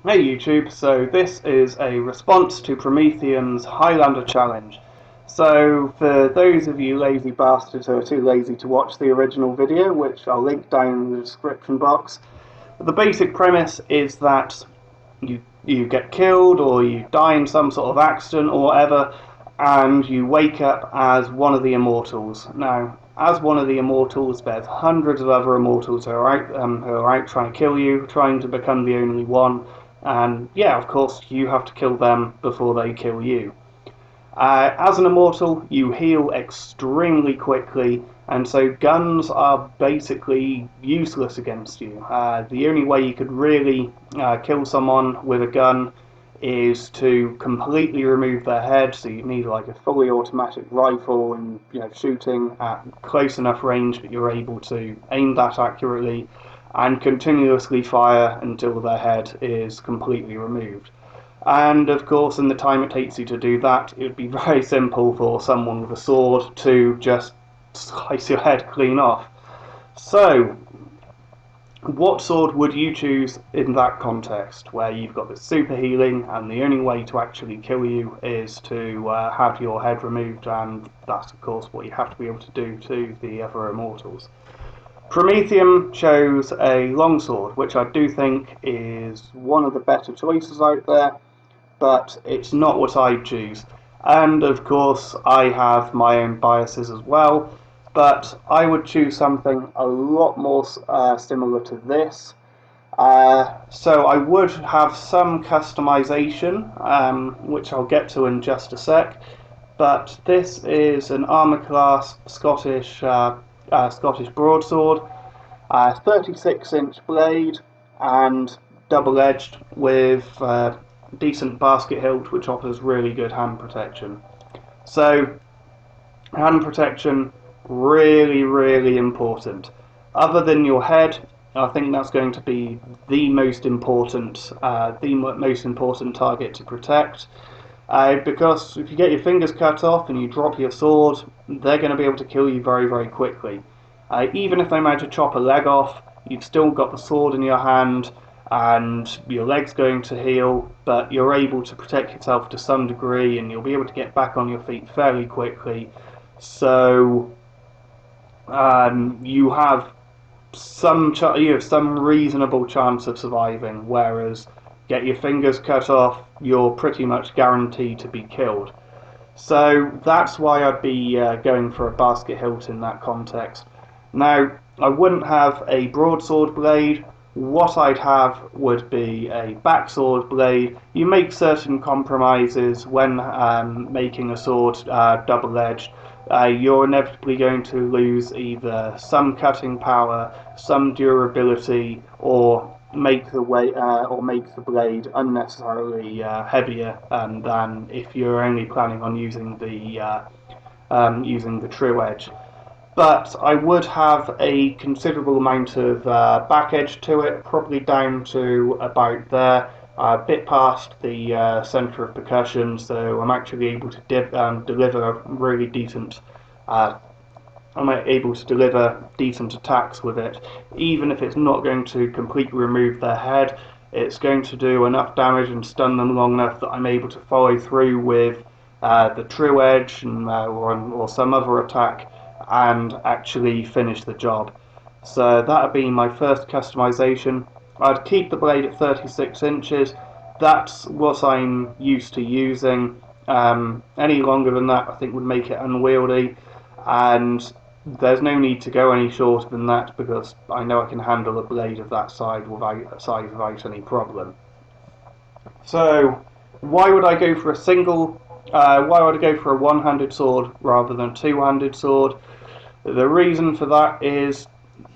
Hey YouTube, so this is a response to Prometheum's Highlander challenge. So for those of you lazy bastards who are too lazy to watch the original video, which I'll link down in the description box, the basic premise is that you get killed or you die in some sort of accident or whatever, and you wake up as one of the immortals. Now, as one of the immortals, there's hundreds of other immortals who are out trying to kill you, trying to become the only one, and yeah, of course, you have to kill them before they kill you. As an immortal, you heal extremely quickly, and so guns are basically useless against you. The only way you could really kill someone with a gun is to completely remove their head, so you need like a fully automatic rifle and shooting at close enough range that you're able to aim that accurately and continuously fire until their head is completely removed. And of course, in the time it takes you to do that, it would be very simple for someone with a sword to just slice your head clean off. So, what sword would you choose in that context, where you've got this super healing and the only way to actually kill you is to have your head removed, and that's of course what you have to be able to do to the other immortals? Promethium chose a longsword, which I do think is one of the better choices out there, but it's not what I'd choose. And of course, I have my own biases as well, but I would choose something a lot more similar to this. So I would have some customization, which I'll get to in just a sec, but this is an armour class Scottish broadsword, 36-inch blade and double-edged with decent basket hilt, which offers really good hand protection. So, hand protection, really important. Other than your head, I think that's going to be the most important target to protect. Because if you get your fingers cut off and you drop your sword, they're going to be able to kill you very quickly. Even if they manage to chop a leg off, you've still got the sword in your hand and your leg's going to heal, but you're able to protect yourself to some degree and you'll be able to get back on your feet fairly quickly. So you have some reasonable chance of surviving, whereas get your fingers cut off, you're pretty much guaranteed to be killed. So that's why I'd be going for a basket hilt in that context. Now, I wouldn't have a broadsword blade. What I'd have would be a backsword blade. You make certain compromises when making a sword double-edged. You're inevitably going to lose either some cutting power, some durability, or make the blade unnecessarily heavier than if you're only planning on using the true edge. But I would have a considerable amount of back edge to it, probably down to about there, a bit past the centre of percussion, so I'm actually able to deliver really decent. I'm able to deliver decent attacks with it, even if it's not going to completely remove their head. It's going to do enough damage and stun them long enough that I'm able to follow through with the true edge or some other attack and actually finish the job. So that would be my first customization. I'd keep the blade at 36 inches. That's what I'm used to using. Any longer than that I think would make it unwieldy, and there's no need to go any shorter than that because I know I can handle a blade of that size without any problem. So why would I go for why would I go for a one-handed sword rather than a two-handed sword? The reason for that is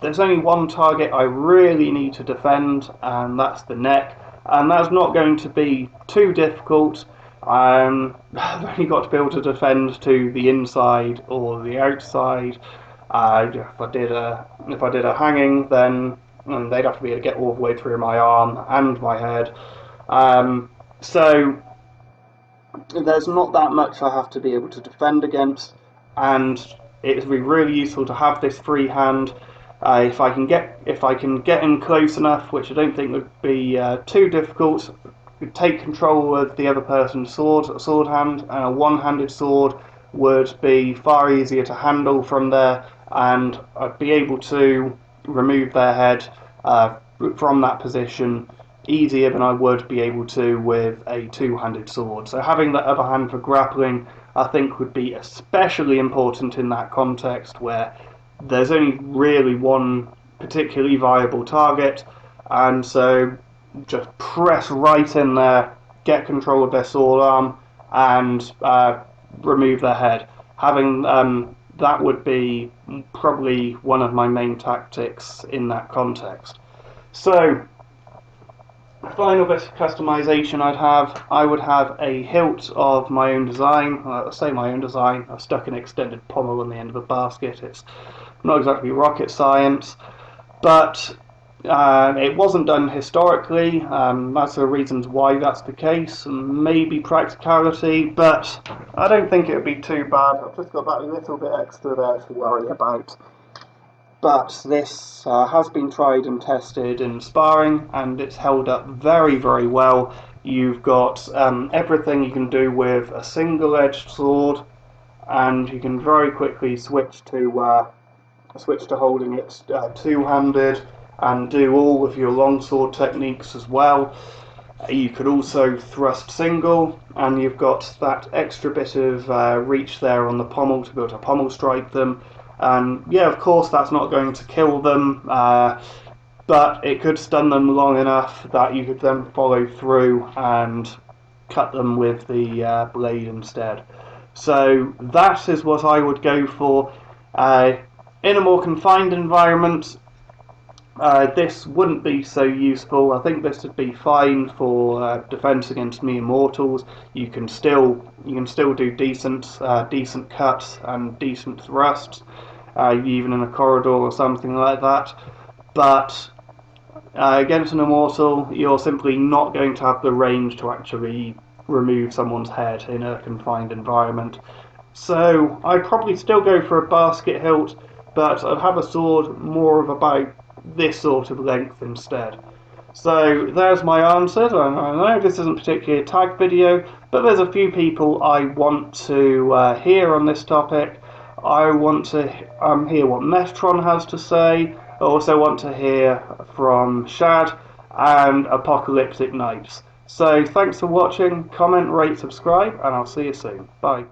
there's only one target I really need to defend, and that's the neck, and that's not going to be too difficult. I've only got to be able to defend to the inside or the outside. If I did a hanging, then they'd have to be able to get all the way through my arm and my head. So there's not that much I have to be able to defend against, and it would be really useful to have this free hand. If I can get in close enough, which I don't think would be too difficult, take control of the other person's sword hand, and a one-handed sword would be far easier to handle from there, and I'd be able to remove their head from that position easier than I would be able to with a two-handed sword. So having that other hand for grappling, I think, would be especially important in that context where there's only really one particularly viable target, and so just press right in there, get control of their sword arm, and remove their head. Having that would be probably one of my main tactics in that context. So, the final bit of customization I would have a hilt of my own design. I say my own design, I've stuck an extended pommel on the end of a basket. It's not exactly rocket science, but it wasn't done historically. That's the reasons why that's the case, and maybe practicality, but I don't think it would be too bad. I've just got that little bit extra there to worry about. But this has been tried and tested in sparring, and it's held up very, very well. You've got everything you can do with a single-edged sword, and you can very quickly switch to holding it two-handed, and do all of your longsword techniques as well. You could also thrust single, and you've got that extra bit of reach there on the pommel to be able to pommel strike them. And yeah, of course that's not going to kill them, but it could stun them long enough that you could then follow through and cut them with the blade instead. So that is what I would go for. In a more confined environment, this wouldn't be so useful. I think this would be fine for defense against mere mortals. You can still do decent cuts and decent thrusts, even in a corridor or something like that. But against an immortal, you're simply not going to have the range to actually remove someone's head in a confined environment. So I'd probably still go for a basket hilt, but I'd have a sword more of about this sort of length instead. So there's my answers. I know this isn't particularly a tag video, but there's a few people I want to hear on this topic. I want to hear what Metatron has to say. I also want to hear from Shad and Apocalyptic Knights. So thanks for watching, comment, rate, subscribe, and I'll see you soon. Bye.